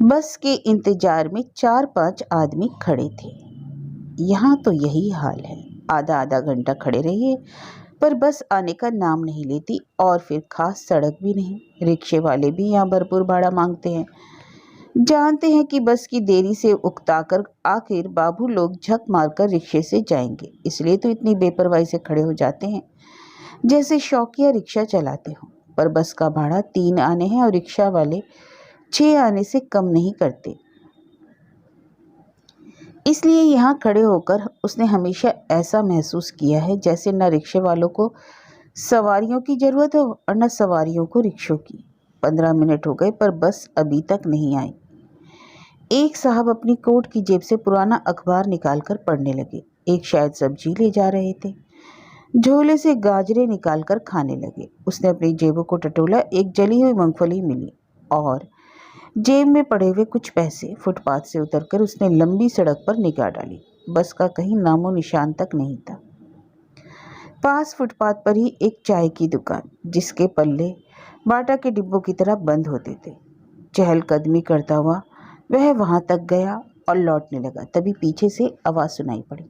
बस के इंतजार में 4-5 आदमी खड़े थे। यहाँ तो यही हाल है, आधा आधा घंटा खड़े रहिए पर बस आने का नाम नहीं लेती, और फिर खास सड़क भी नहीं। रिक्शे वाले भी यहाँ भरपूर भाड़ा मांगते हैं। जानते हैं कि बस की देरी से उकताकर आखिर बाबू लोग झक मारकर रिक्शे से जाएंगे, इसलिए तो इतनी बेपरवाही से खड़े हो जाते हैं, जैसे शौकिया रिक्शा चलाते हो। पर बस का भाड़ा 3 आने हैं और रिक्शा वाले 6 आने से कम नहीं करते। इसलिए यहाँ खड़े होकर उसने हमेशा ऐसा महसूस किया है जैसे न रिक्शे वालों को सवारियों की जरूरत हो और न सवारियों को रिक्शों की। 15 मिनट हो गए पर बस अभी तक नहीं आई। एक साहब अपनी कोट की जेब से पुराना अखबार निकालकर पढ़ने लगे। एक शायद सब्जी ले जा रहे थे। झोले से गाजरे निकालकर खाने लगे। उसने अपनी जेबों को टटोला, एक जली हुई मूंगफली मिली और जेब में पड़े हुए कुछ पैसे। फुटपाथ से उतरकर उसने लंबी सड़क पर निगाह डाली। बस का कहीं नामो निशान तक नहीं था। पास फुटपाथ पर ही एक चाय की दुकान, जिसके पल्ले बाटा के डिब्बों की तरह बंद होते थे। चहलकदमी करता हुआ वह वहां तक गया और लौटने लगा। तभी पीछे से आवाज सुनाई पड़ी,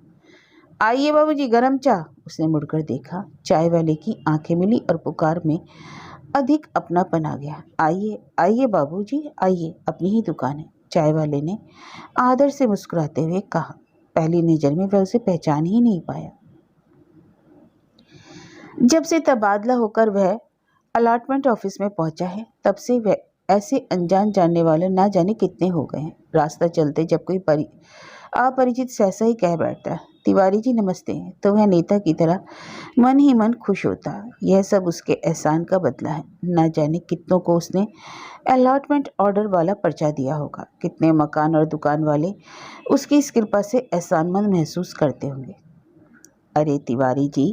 आइए बाबूजी, गरम चाय। उसने मुड़कर देखा। चाय वाले की आंखें मिली और पुकार में अधिक अपनापन आ गया। आइए आइए बाबूजी, आइए, अपनी ही दुकान है। चाय वाले ने आदर से मुस्कुराते हुए कहा। पहली नजर में वह उसे पहचान ही नहीं पाया। जब से तबादला होकर वह अलॉटमेंट ऑफिस में पहुंचा है, तब से वह ऐसे अनजान जानने वाले ना जाने कितने हो गए हैं। रास्ता चलते जब कोई अपरिचित सहसा ही कह बैठता, तिवारी जी नमस्ते, तो वह नेता की तरह मन ही मन खुश होता। यह सब उसके एहसान का बदला है। ना जाने कितनों को उसने अलॉटमेंट ऑर्डर वाला पर्चा दिया होगा। कितने मकान और दुकान वाले उसकी इस कृपा से एहसानमंद महसूस करते होंगे। अरे तिवारी जी,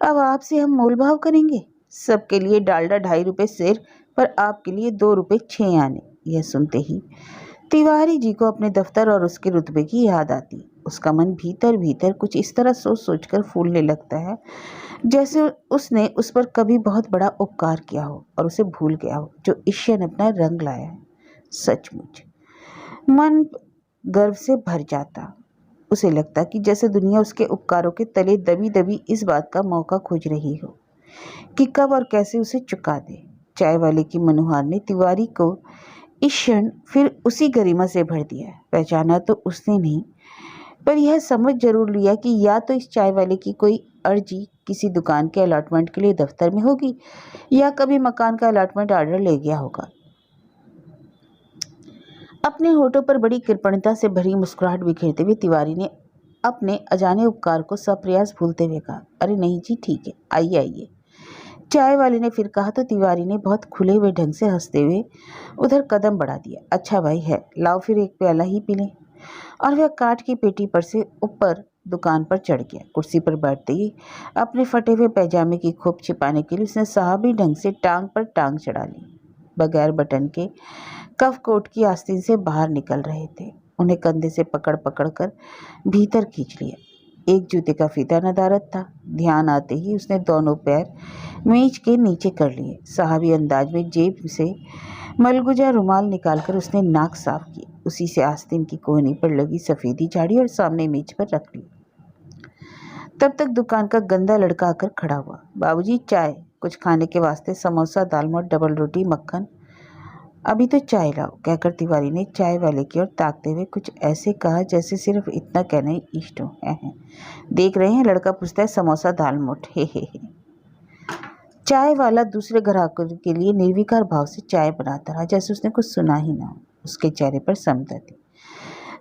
अब आपसे हम मोल भाव करेंगे। सबके लिए डालडा 2.5 रुपये सिर, पर आपके लिए 2 रुपये 6 आने। यह सुनते ही तिवारी जी को अपने दफ्तर और उसके रुतबे की याद आती। उसका मन भीतर भीतर कुछ इस तरह सोच सोचकर फूलने लगता है जैसे उसने उस पर कभी बहुत बड़ा उपकार किया हो और उसे भूल गया हो, जो इस क्षण अपना रंग लाया है। सचमुच मन गर्व से भर जाता। उसे लगता कि जैसे दुनिया उसके उपकारों के तले दबी दबी इस बात का मौका खोज रही हो कि कब और कैसे उसे चुका दे। चाय वाले की मनुहार ने तिवारी को इस क्षण फिर उसी गरिमा से भर दिया। पहचाना तो उसने नहीं, पर यह समझ जरूर लिया कि या तो इस चाय वाले की कोई अर्जी किसी दुकान के अलॉटमेंट के लिए दफ्तर में होगी, या कभी मकान का अलॉटमेंट ऑर्डर ले गया होगा। अपने होठों पर बड़ी कृपणता से भरी मुस्कुराहट बिखेरते हुए तिवारी ने अपने अजाने उपकार को सप्रयास भूलते हुए कहा, अरे नहीं जी, ठीक है, आइए आइए। चाय वाले ने फिर कहा तो तिवारी ने बहुत खुले हुए ढंग से हंसते हुए उधर कदम बढ़ा दिया। अच्छा भाई है, लाओ फिर एक प्याला ही पी लें। और वह काठ की पेटी पर से ऊपर दुकान पर चढ़ गया। कुर्सी पर बैठते ही अपने फटे हुए पैजामे की खोप छिपाने के लिए उसने साहबी ढंग से टांग पर टांग चढ़ा ली। बगैर बटन के कफ कोट की आस्तीन से बाहर निकल रहे थे। उन्हें कंधे से पकड़ पकड़ कर भीतर खींच लिया। एक जूते का फीता नदारद था। ध्यान आते ही उसने दोनों पैर मेज के नीचे कर लिए। साहबी अंदाज में जेब से मलगुजा रुमाल निकालकर उसने नाक साफ की। उसी से आस्तीन की कोहनी पर लगी सफेदी झाड़ी और सामने मेज पर रख ली। तब तक दुकान का गंदा लड़का आकर खड़ा हुआ। बाबूजी चाय, कुछ खाने के वास्ते समोसा, दाल मोठ, डबल रोटी, मक्खन। अभी तो चाय लाओ, कहकर तिवारी ने चाय वाले की ओर ताकते हुए कुछ ऐसे कहा जैसे सिर्फ इतना कहना ही इष्ट हो। देख रहे हैं, लड़का पूछता है समोसा दाल मोठ, हे। चाय वाला दूसरे ग्राहकों के लिए निर्विकार भाव से चाय बनाता रहा, जैसे उसने कुछ सुना ही ना हो। उसके चेहरे पर समता थी।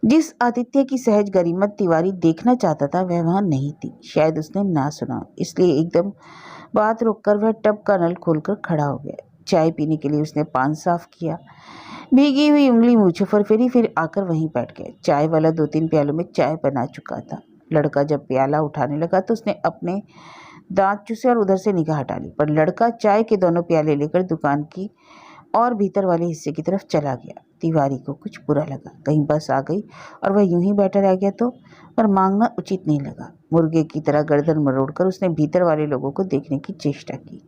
जिस आतिथ्य की सहज गरिमत तिवारी देखना चाहता था वह वहां नहीं थी। शायद उसने ना सुना, इसलिए एकदम बात रोककर वह टब का नल खोलकर खड़ा हो गया। चाय पीने के लिए उसने पान साफ किया, भीगी हुई उंगली मुँह पर फेरी, फिर आकर वहीं बैठ गया। चाय वाला 2-3 प्यालों में चाय बना चुका था। लड़का जब प्याला उठाने लगा तो उसने अपने दांत चूसे और उधर से निगाह हटा ली, पर लड़का चाय के दोनों प्याले लेकर दुकान की और भीतर वाले हिस्से की तरफ चला गया। तिवारी को कुछ बुरा लगा, कहीं बस आ गई और वह यूं ही बैठा रह गया तो, पर मांगना उचित नहीं लगा। मुर्गे की तरह गर्दन मरोड़कर उसने भीतर वाले लोगों को देखने की चेष्टा की।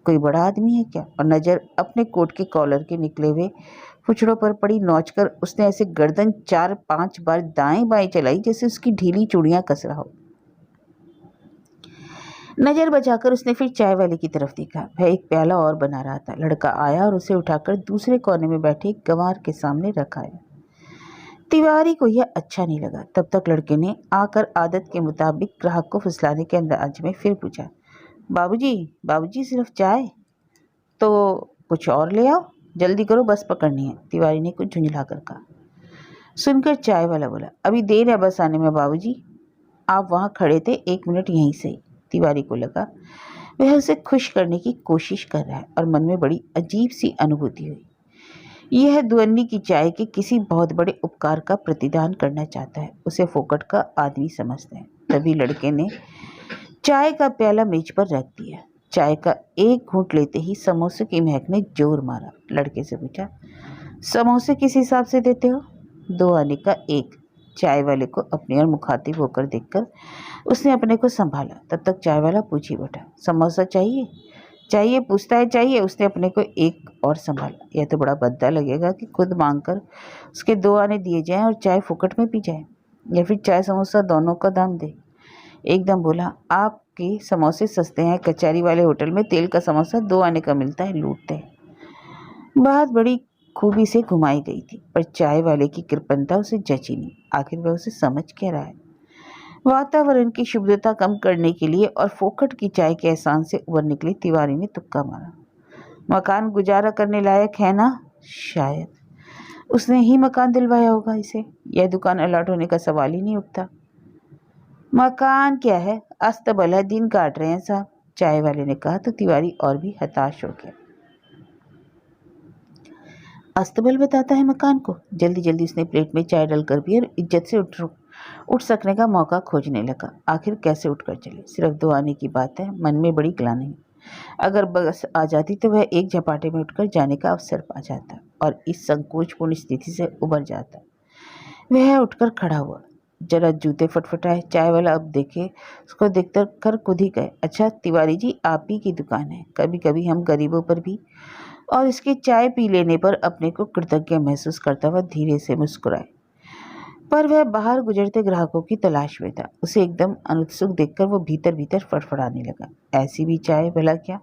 कोई बड़ा आदमी है क्या? और नज़र अपने कोट के कॉलर के निकले हुए फुचड़ों पर पड़ी नोचकर उसने ऐसे गर्दन 4-5 बार दाएं बाएं चलाई जैसे उसकी ढीली चूड़ियां कस रहा हो। नजर बचाकर उसने फिर चाय वाले की तरफ देखा। वह एक प्याला और बना रहा था। लड़का आया और उसे उठाकर दूसरे कोने में बैठे गंवार के सामने रखाया। तिवारी को यह अच्छा नहीं लगा। तब तक लड़के ने आकर आदत के मुताबिक ग्राहक को फुसलाने के अंदाज में फिर पूछा, बाबूजी, बाबूजी सिर्फ चाय? तो कुछ और ले आओ, जल्दी करो, बस पकड़नी है। तिवारी ने कुछ झुंझला कर कहा। सुनकर चाय वाला बोला, अभी देर है बस आने में बाबूजी, आप वहाँ खड़े थे, 1 मिनट यहीं से। तिवारी को लगा वह उसे खुश करने की कोशिश कर रहा है और मन में बड़ी अजीब सी अनुभूति हुई। यह दुअन्नी की चाय के किसी बहुत बड़े उपकार का प्रतिदान करना चाहता है, उसे फोकट का आदमी समझता है। तभी लड़के ने चाय का प्याला मेज पर रख दिया। चाय का एक घूंट लेते ही समोसे की महक ने जोर मारा। लड़के से पूछा, समोसे किस हिसाब से देते हो? 2 आने का 1। चाय वाले को अपनी ओर मुखातिब होकर देखकर उसने अपने को संभाला। तब तक चाय वाला पूछ ही बैठा, समोसा चाहिए? चाहिए पूछता है चाहिए। उसने अपने को एक और संभाला। यह तो बड़ा भद्दा लगेगा कि खुद मांगकर उसके 2 आने दिए जाएं और चाय फुकट में पी जाए, या फिर चाय समोसा दोनों का दाम दे। एकदम बोला, आपके समोसे सस्ते हैं, कचहरी वाले होटल में तेल का समोसा 2 आने का मिलता है, लूटते हैं। बात बड़ी खूबी से घुमाई गई थी, पर चाय वाले की कृपणता उसे जची नहीं। आखिर वह उसे समझ क्या रहा है? वातावरण की शुद्धता कम करने के लिए और फोकट की चाय के एहसान से उबर निकली तिवारी ने तुक्का मारा, मकान गुजारा करने लायक है ना? शायद उसने ही मकान दिलवाया होगा इसे। यह दुकान अलॉट होने का सवाल ही नहीं उठता। मकान क्या है, अस्तबल है, दिन काट रहे हैं साहब, चाय वाले ने कहा तो तिवारी और भी हताश हो गया। अस्तबल बताता है मकान को। जल्दी जल्दी उसने प्लेट में चाय डालकर भी और इज्जत से उठ सकने का मौका खोजने लगा। आखिर कैसे उठकर चले? सिर्फ 2 आने की बात है। मन में बड़ी ग्लानि। अगर बस आ जाती तो वह एक झपाटे में उठकर जाने का अवसर पा जाता और इस संकोचपूर्ण स्थिति से उबर जाता। वह उठकर खड़ा हुआ, जरा जूते फटफटाए। चाय वाला अब देखे उसको देखकर कर खुद ही गए, अच्छा तिवारी जी, आप ही की दुकान है। कभी कभी हम गरीबों पर भी, और इसके चाय पी लेने पर अपने को कृतज्ञ महसूस करता हुआ धीरे से मुस्कुराए। पर वह बाहर गुजरते ग्राहकों की तलाश में था। उसे एकदम अनुत्सुक देखकर वो भीतर भीतर फड़फड़ाने लगा, ऐसी भी चाय, भला क्या?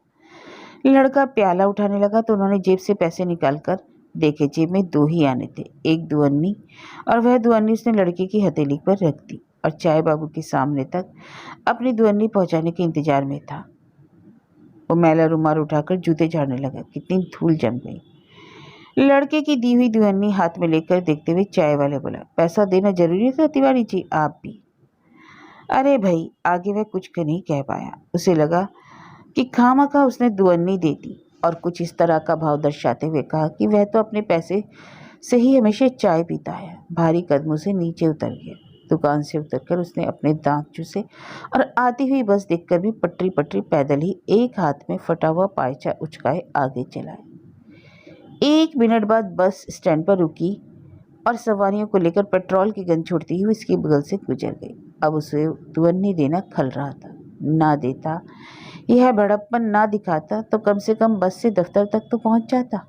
लड़का प्याला उठाने लगा तो उन्होंने जेब से पैसे निकालकर देखे। जेब में 2 ही आने थे, एक दुअन्नी, और वह दुअन्नी उसने लड़के की हथेली पर रख दी और चाय बाबू के सामने तक अपनी दुअन्नी पहुंचाने के इंतजार में था। वो मैला रुमाल उठाकर जूते झाड़ने लगा। कितनी धूल जम गई। लड़के की दी हुई दुअन्नी हाथ में लेकर देखते हुए चाय वाले बोला, पैसा देना जरूरी था तिवारी जी, आप भी? अरे भाई, आगे वह कुछ नहीं कह पाया। उसे लगा कि खामखा उसने दुअन्नी दे दी और कुछ इस तरह का भाव दर्शाते हुए कहा कि वह तो अपने पैसे से ही हमेशा चाय पीता है। भारी कदमों से नीचे उतर गया। दुकान से उतरकर उसने अपने दांत चूसे और आती हुई बस देखकर भी पटरी पटरी पैदल ही एक हाथ में फटा हुआ पायचा उचकाए आगे चलाए। 1 मिनट बाद बस स्टैंड पर रुकी और सवारियों को लेकर पेट्रोल की गंध छोड़ती हुई उसके बगल से गुजर गई। अब उसे दुअन्नी देना खल रहा था। ना देता, यह बड़प्पन ना दिखाता तो कम से कम बस से दफ्तर तक तो पहुंच जाता।